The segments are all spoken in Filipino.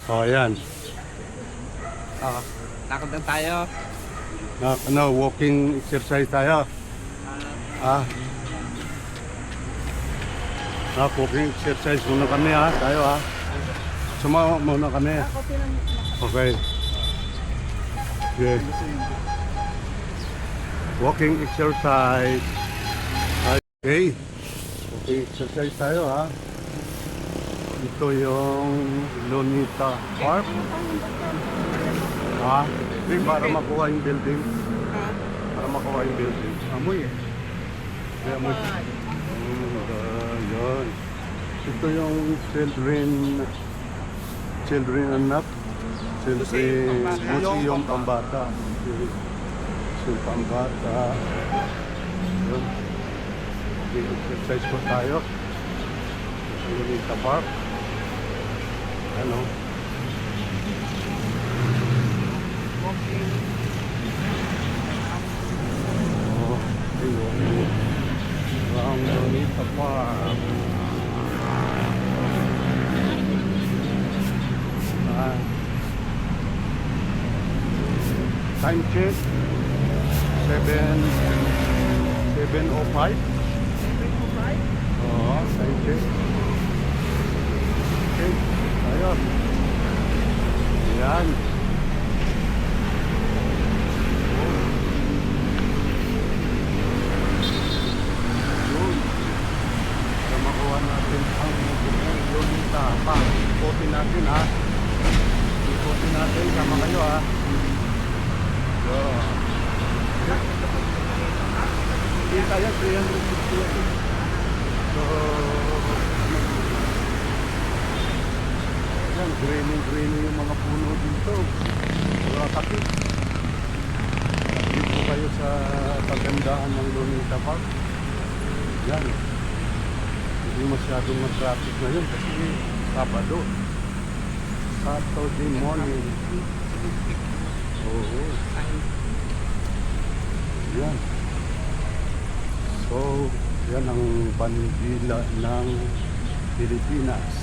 Oh, ayan. Oh, lakad lang tayo. Walking exercise tayo. Ah. Walking exercise muna kami tayo Sumama muna kami. Okay. Okay. Walking exercise. Okay. Walking exercise tayo Ito yung Lunita Park. Para makuha yung building. Para makuha yung building. Amoy Kaya amoy. Yun. Ito yung children anak. Museum Pambata. Museum Pambata. Yun. Exercise po tayo. Lunita Park. Ano? Around Lunita Park. Time check 7:05. Time check. Okay, ayun. Yan. Para makuha natin ang Lunita Park. Ikutin natin Ikutin natin. Sama kayo Kita yan, 360. So, yan, green yung mga puno dito. Mga kapit. Dito kayo sa pagandaan ng Lunita Park. Yan. Hindi masyadong traffic ngayon kasi Sabado. Saturday morning. Oo. Yan. So, yan ang bandila ng Pilipinas.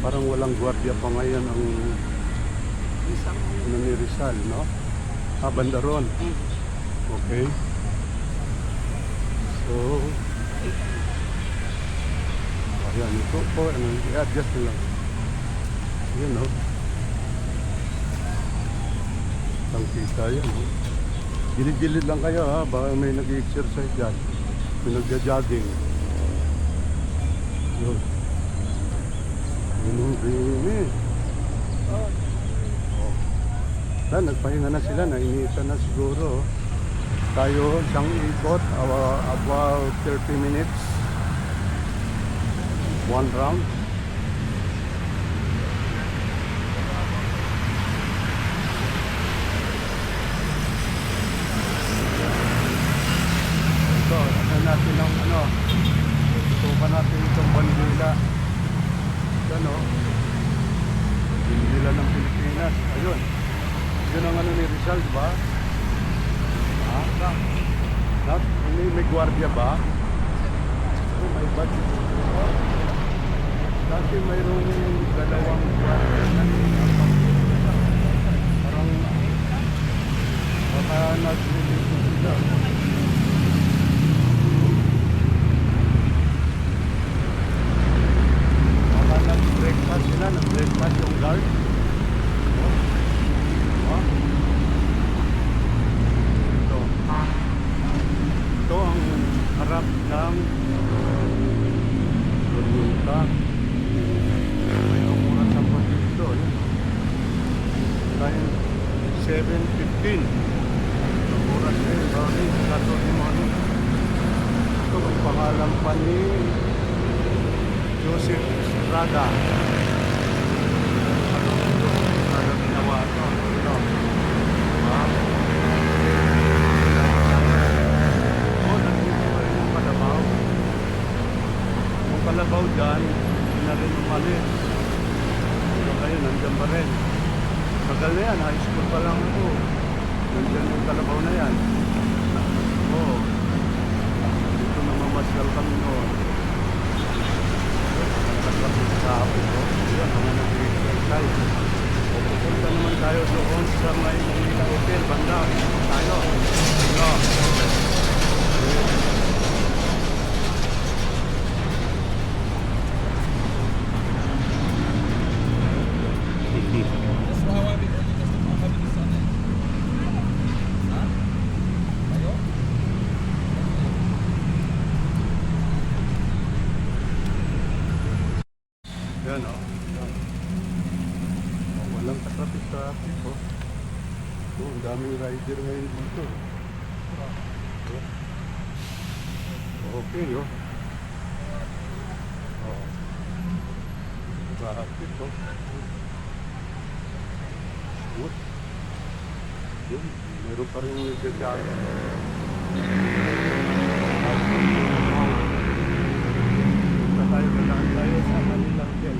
Parang walang gwardiya pa ngayon ang ni Rizal, no? Bandaron. Okay. So, ayan, ito po, i-adjust lang. Yan, no? Ang kita yan, no? Gilid-gilid lang kayo, baka may nag-exercise dyan. May nagja-jogging. Yun. Yun. Nagpahinga na sila, nainitan na siguro. Tayo, isang ikot, about 30 minutes. One round. Ito, natin ang tutupan natin itong bandila. Bandila ng Pilipinas. Ayun. Yun ang ni Rizal, diba? May gwardiya ba? May budget. Dati mayroong dalawang gwardiya parang baka nag-release sila. Baka nag-breakfast sila, nag-breakfast yung guard. Ito ang harap ng Lunita. May umuran sa dito. Tayo 7:15. Umuran Saturday morning. Ito ang pangalan pa ni Joseph Estrada. Estrada ginawa ito. Kalabaw dyan, hindi na rin umalis. So kayo, nandiyan pa rin. Tagal na yan, high school pa lang ako. Nandiyan yung kalabaw na yan. Oo. Dito namamasyal kami noon. tayo doon sa may Manila Hotel, banda. Tayo. No. Yan o. Walang traffic o. Ang daming rider ngayon dito. Okay o. Traffic o. Good. Yun. Meron pa rin yung nagkakala. Tayo sa Manila Hotel.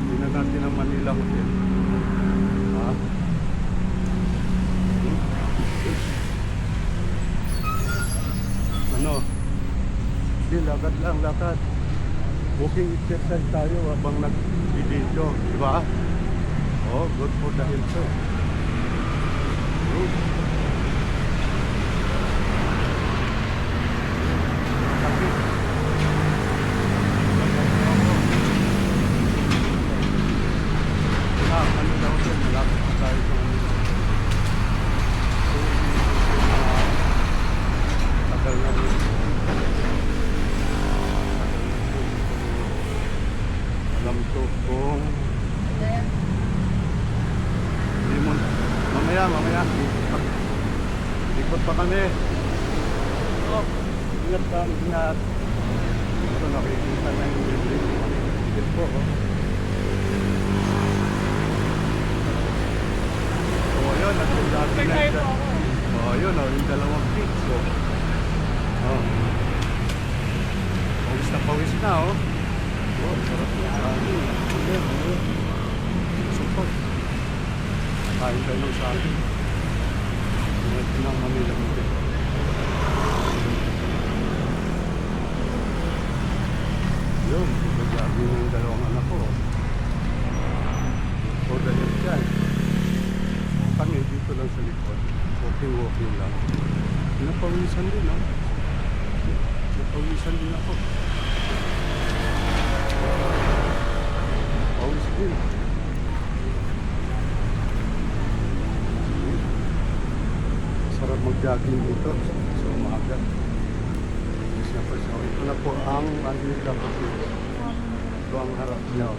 Tingnan natin ang Manila Hotel. Ha? Ano? Hindi, lakad lang, lakad. Walking exercise tayo habang nag-video, di ba? Oh, good for the health. Good. Alam ko kung hindi mo mamaya ikot pa kami. Oh, ingat ka, ingat. Ito nakikita na yung building po. Oh, yun, nandun dati na yun. Oh, yun, yung dalawang kids. Oh, pawis na, oh. Oh, sarap na sa akin. Support. Kain tayo ng sa akin. Ito na ang Manila Hotel. Yun, nagagabi ng dalawang anak ko. O dahil dyan. Kami dito lang sa likod. Walking lang. Napawisan din, no? Napawisan din ako. Pawis din. Sarap mag-jogging dito sa umaga. Ito na po ang Manila Hotel. Ito ang harap niya.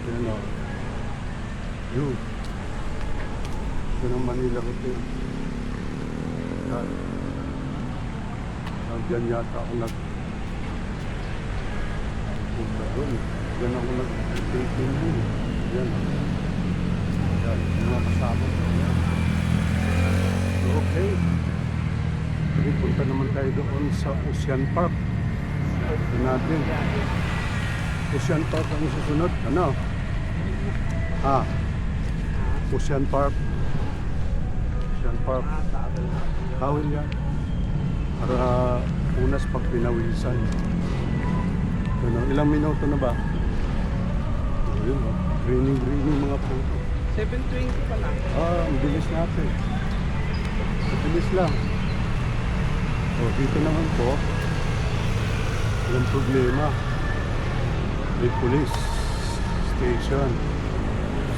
Yan o. Yun. Ito ng Manila Hotel. Yan. Diyan yata ako punta doon. Diyan ako nag-dating din. Yan. Yan. Yung mga kasama ko. Yan. So, okay. Jadi punta naman tayo doon sa Ocean Park. Ito natin. Ocean Park ang susunod. Ano? Ocean Park. Ocean Park. Hawil yan. Para unas pag pinawisan. Ano, ilang minuto na ba? Ayun, greening mga photo. 7:20 pa lang. Ang bilis natin. Ang bilis lang. Dito naman po, walang problema. May police station.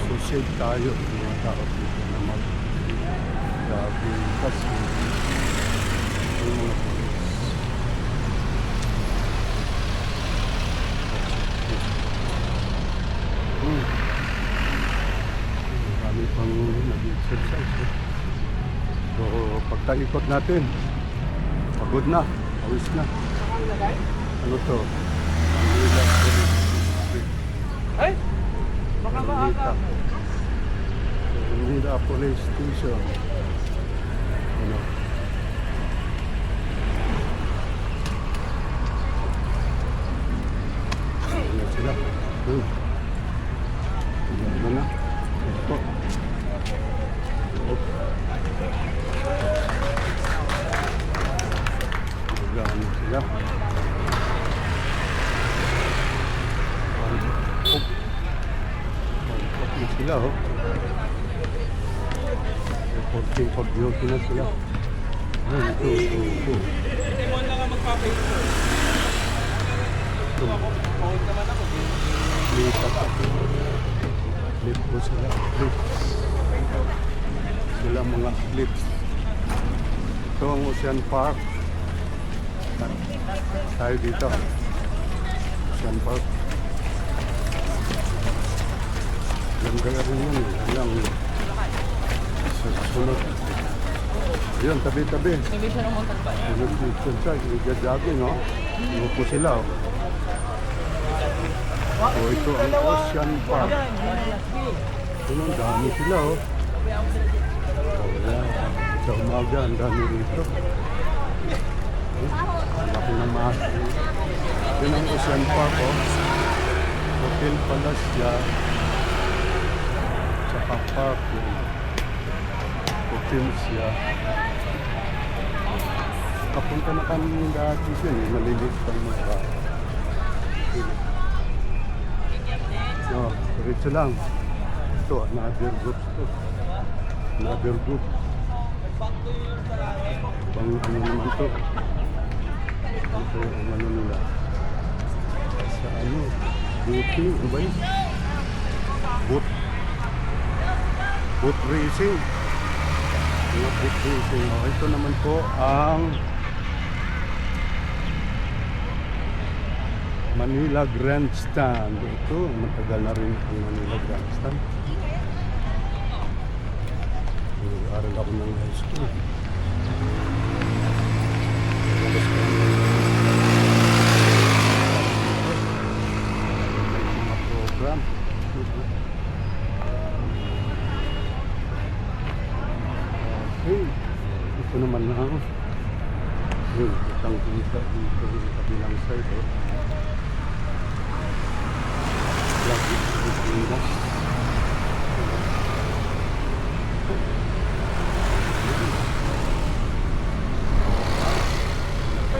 So safe tayo. Mga tao dito na mag-jogging kasi yung mga police. Marami pang nag-exercise. So pagka-ikot natin, pagod na, pawis na. Ano to? Manila Police District. Ay! Baka maaga. Manila Police Station. Ano? Ano sila? Ano na? Ito. Ano sila? sila, oh. Reporting pag duty na sila. Ito. Hindi mo na nga magpapay-store. Ako, pahod naman ako. Lipat ako. Clip po sila. Clips. Sila mga clips. Ito ang Ocean Park. Tayo dito. Ocean Park. Ganda rin yun. Ayan. Sunod. Ayun, tabi-tabi. Hindi siya nung mountain bike. Sunod dito siya. Nagja-jogging, no? Inupo sila, oh. So, ito ang Ocean Park. Ito ang dami sila, oh. Wala. Sa umaga, ang dami rito. Laki ng mas. Yan ang Ocean Park, oh. Hotel Palacia. Saka park, oh. Hotel siya. Kapunta na kami dati dyan, eh. Malilit pa mo pa. No, diretso lang. Ito, another group to. Another group. Pang ano naman to. Ito ang ano nila. Sa ano, boating, ano ba yun? Boat racing. Mga boat racing. Oh, ito naman po ang Manila Grandstand. Ito, matagal na rin ang Manila Grandstand. Nag-aaral ako ng high school. Tapos ko may mga program. Okay. Ito naman na. Yun, isang kita dito sa kabilang side. Oh. Lagi dito.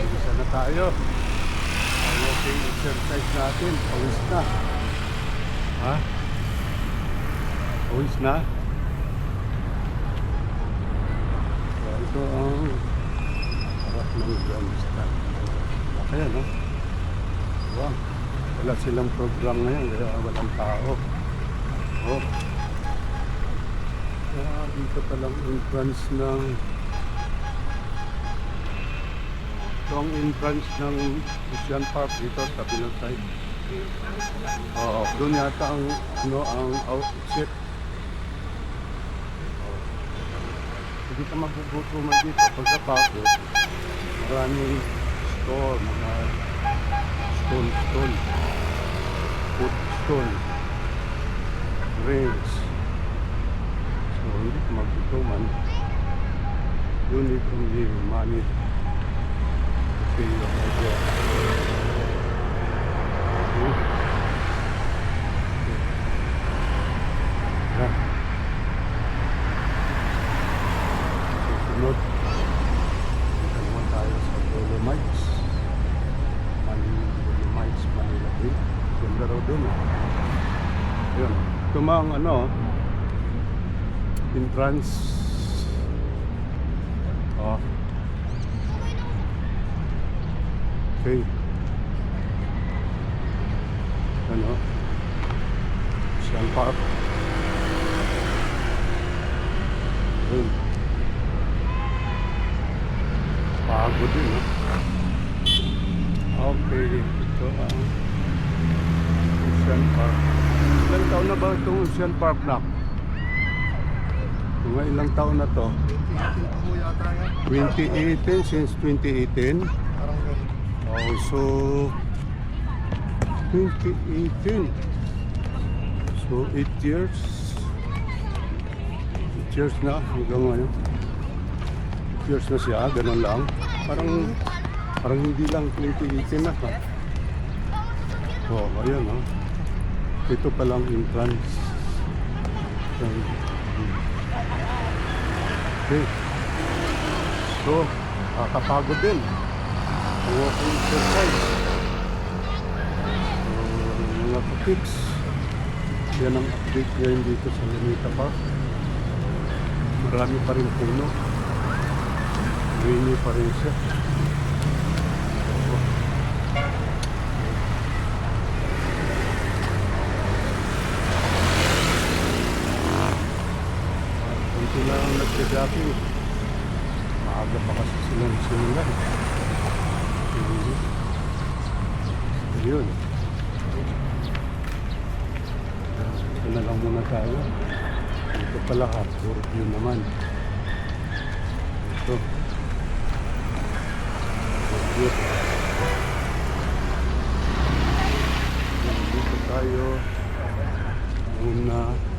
Isa na tayo. Ang walking exercise natin. Pawis na. Ha? Pawis na? So, ito ang harap ng grandstand. Kaya, no? Wow. Wala silang program ngayon, kaya walang tao. Oh. Dito pa lang entrance ng ito ang entrance ng Ocean Park dito sa kabilang side. Oh, doon yata ang ano ang outset. Hindi ka magugutuman dito pagkapagod. Maraming store, mga stone, footstone, rings. So, hindi ka magutuman. You need only money to pay your idea. Okay. Yeah. Susunod, punta naman tayo sa Dolomites. Dolomites, Manila Bay. Ganda raw dun. Yun. Ito mga ano, entrance. Oh. Okay. Ano? Ocean Park. Yun. Pagod din, no? Okay. Ito ang Ocean Park. Ilang taon na ba itong Ocean Park na? Mga ilang taon na to? 2018, since 2018. Oh, so 2018. So 8 years. 8 years na hanggang ngayon. 8 years na siya, ganun lang. Parang hindi lang 2018 na. Oh, ayan, oh. Ito pa lang entrance. Okay. So, kakapagod din. Ang walking exercise. So, mga kutiks. Yan ang update ngayon dito sa Lunita Park. Marami pa rin puno. Rainy pa rin siya. Kunti lang ang nagsigapi. Maaga pa kasi sila simulan. Ayun. Ito na lang muna tayo. Ito pala hardcore view naman. Ito. Dito tayo. Una.